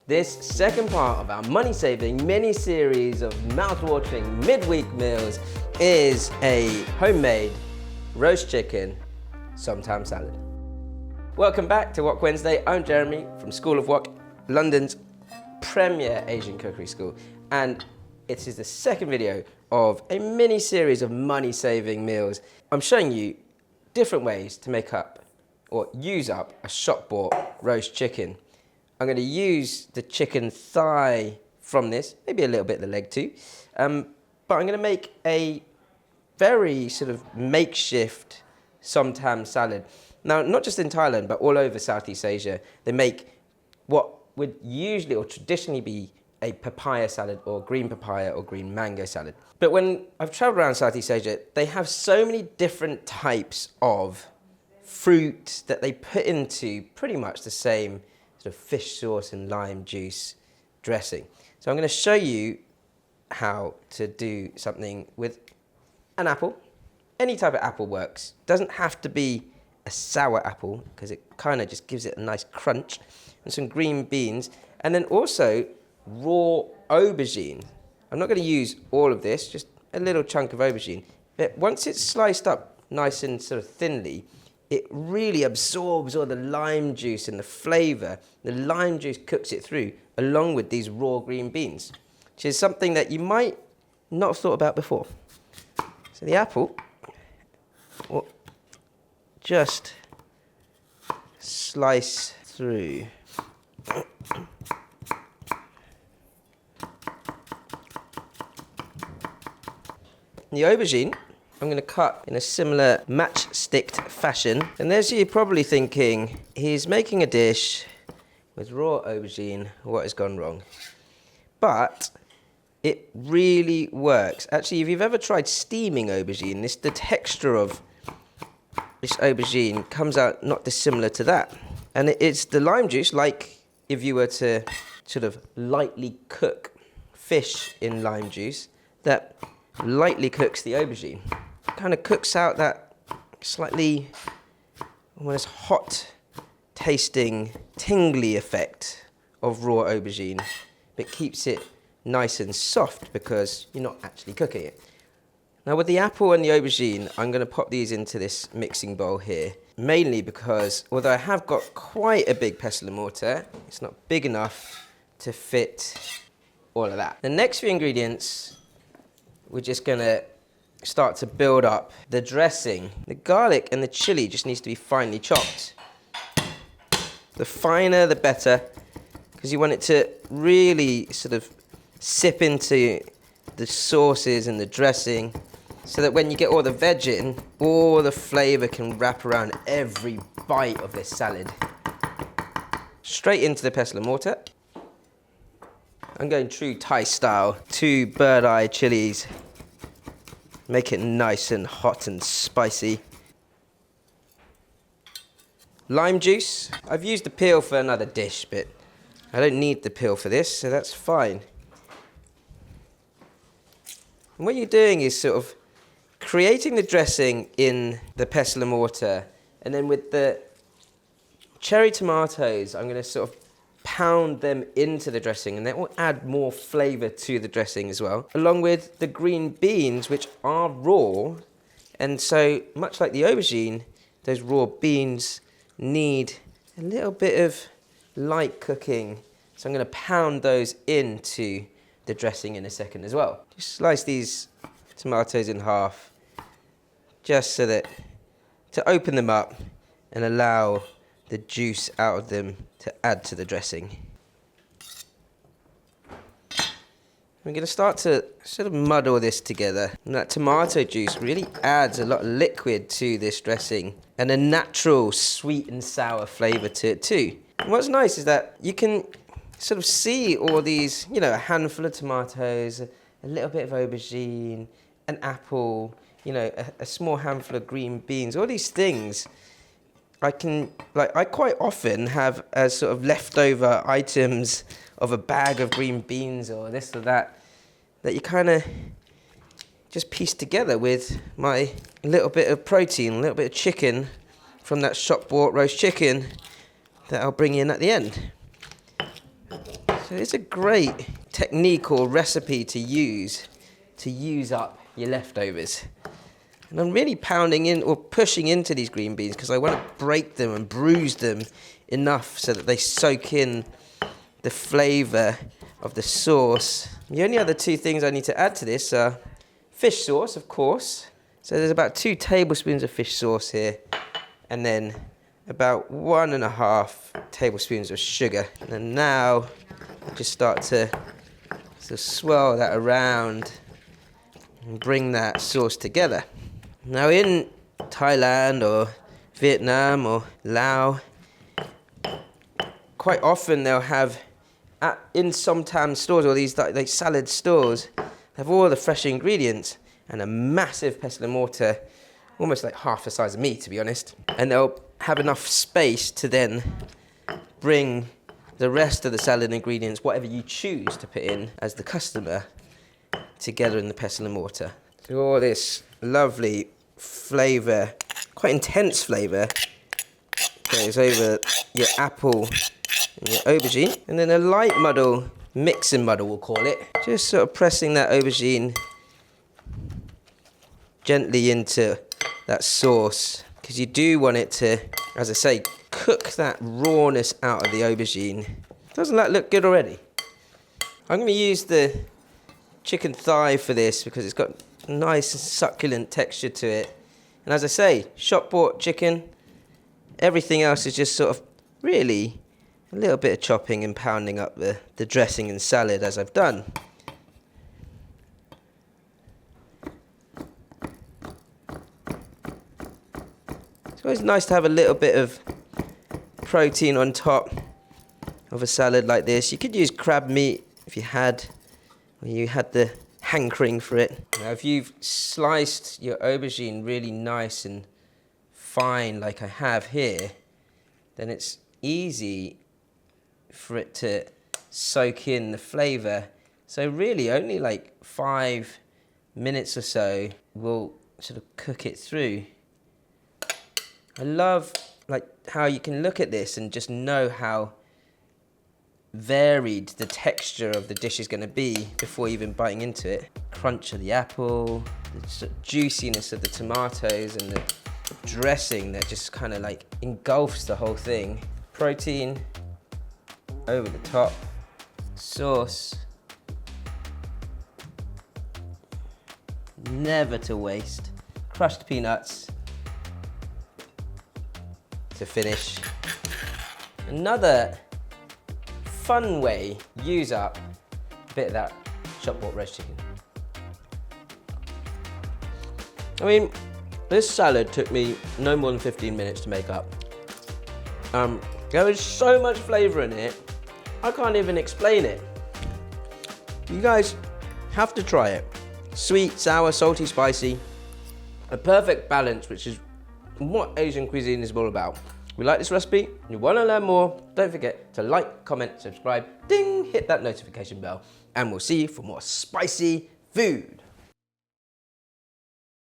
This second part of our money-saving mini-series of mouth-watering midweek meals is a homemade roast chicken Som Tam salad. Welcome back to Wok Wednesday. I'm Jeremy from School of Wok, London's premier Asian cookery school, and it is the second video of a mini-series of money-saving meals. I'm showing you different ways to make up or use up a shop-bought roast chicken. I'm going to use the chicken thigh from this, maybe a little bit of the leg too, but I'm going to make a very sort of makeshift Som Tam salad. Now, not just in Thailand, but all over Southeast Asia, they make what would usually or traditionally be a papaya salad or green papaya or green mango salad. But when I've traveled around Southeast Asia, they have so many different types of fruit that they put into pretty much the same sort of fish sauce and lime juice dressing. So I'm going to show you how to do something with an apple. Any type of apple works. Doesn't have to be a sour apple because it kind of just gives it a nice crunch. And some green beans. And then also raw aubergine. I'm not going to use all of this, just a little chunk of aubergine. But once it's sliced up nice and sort of thinly, it really absorbs all the lime juice and the flavour. The lime juice cooks it through along with these raw green beans, which is something that you might not have thought about before. So the apple will just slice through. The aubergine, I'm going to cut in a similar matchstick fashion. And there's you probably thinking, he's making a dish with raw aubergine, what has gone wrong? But it really works. Actually, if you've ever tried steaming aubergine, the texture of this aubergine comes out not dissimilar to that. And it's the lime juice, like if you were to sort of lightly cook fish in lime juice, that lightly cooks the aubergine. Kind of cooks out that slightly almost hot tasting tingly effect of raw aubergine, but keeps it nice and soft because you're not actually cooking it. Now with the apple and the aubergine, I'm going to pop these into this mixing bowl here, mainly because although I have got quite a big pestle and mortar, it's not big enough to fit all of that. The next few ingredients, we're just going to start to build up the dressing. The garlic and the chili just needs to be finely chopped. The finer, the better, because you want it to really sort of sip into the sauces and the dressing, so that when you get all the veg in, all the flavour can wrap around every bite of this salad. Straight into the pestle and mortar. I'm going true Thai style, 2 bird-eye chillies. Make it nice and hot and spicy. Lime juice. I've used the peel for another dish, but I don't need the peel for this, so that's fine. And what you're doing is sort of creating the dressing in the pestle and mortar, and then with the cherry tomatoes, I'm going to sort of pound them into the dressing, and that will add more flavour to the dressing as well, along with the green beans, which are raw, and so much like the aubergine, those raw beans need a little bit of light cooking, so I'm going to pound those into the dressing in a second as well. Just slice these tomatoes in half, just so that to open them up and allow the juice out of them to add to the dressing. We're going to start to sort of muddle this together. And that tomato juice really adds a lot of liquid to this dressing and a natural sweet and sour flavour to it too. And what's nice is that you can sort of see all these, you know, a handful of tomatoes, a little bit of aubergine, an apple, you know, a small handful of green beans, all these things I quite often have as sort of leftover items of a bag of green beans or this or that you kind of just piece together with my little bit of protein, a little bit of chicken from that shop-bought roast chicken that I'll bring in at the end. So it's a great technique or recipe to use up your leftovers. And I'm really pounding in or pushing into these green beans because I want to break them and bruise them enough so that they soak in the flavour of the sauce. The only other two things I need to add to this are fish sauce, of course. So there's about 2 tablespoons of fish sauce here, and then about 1.5 tablespoons of sugar. And now just start to sort of swirl that around and bring that sauce together. Now in Thailand or Vietnam or Laos, quite often they'll have in Som Tam stores or these like salad stores, have all the fresh ingredients and a massive pestle and mortar, almost like half the size of me, to be honest. And they'll have enough space to then bring the rest of the salad ingredients, whatever you choose to put in as the customer, together in the pestle and mortar. So all this lovely flavour, quite intense flavour, goes over your apple and your aubergine. And then a light muddle, mixing muddle we'll call it. Just sort of pressing that aubergine gently into that sauce, because you do want it to, as I say, cook that rawness out of the aubergine. Doesn't that look good already? I'm going to use the chicken thigh for this because it's got a nice succulent texture to it. And as I say, shop bought chicken. Everything else is just sort of really a little bit of chopping and pounding up the dressing and salad as I've done. It's always nice to have a little bit of protein on top of a salad like this. You could use crab meat if you had the hankering for it. Now if you've sliced your aubergine really nice and fine like I have here, then it's easy for it to soak in the flavour. So really only like 5 minutes or so will sort of cook it through. I love like how you can look at this and just know how varied the texture of the dish is going to be before even biting into it. Crunch of the apple, the sort of juiciness of the tomatoes, and the dressing that just kind of like engulfs the whole thing. Protein over the top, sauce, never to waste, crushed peanuts to finish. Another fun way, use up a bit of that shop bought roast chicken. I mean, this salad took me no more than 15 minutes to make up. There is so much flavour in it, I can't even explain it. You guys have to try it. Sweet, sour, salty, spicy. A perfect balance, which is what Asian cuisine is all about. If you like this recipe, you want to learn more, don't forget to like, comment, subscribe, ding, hit that notification bell, and we'll see you for more spicy food.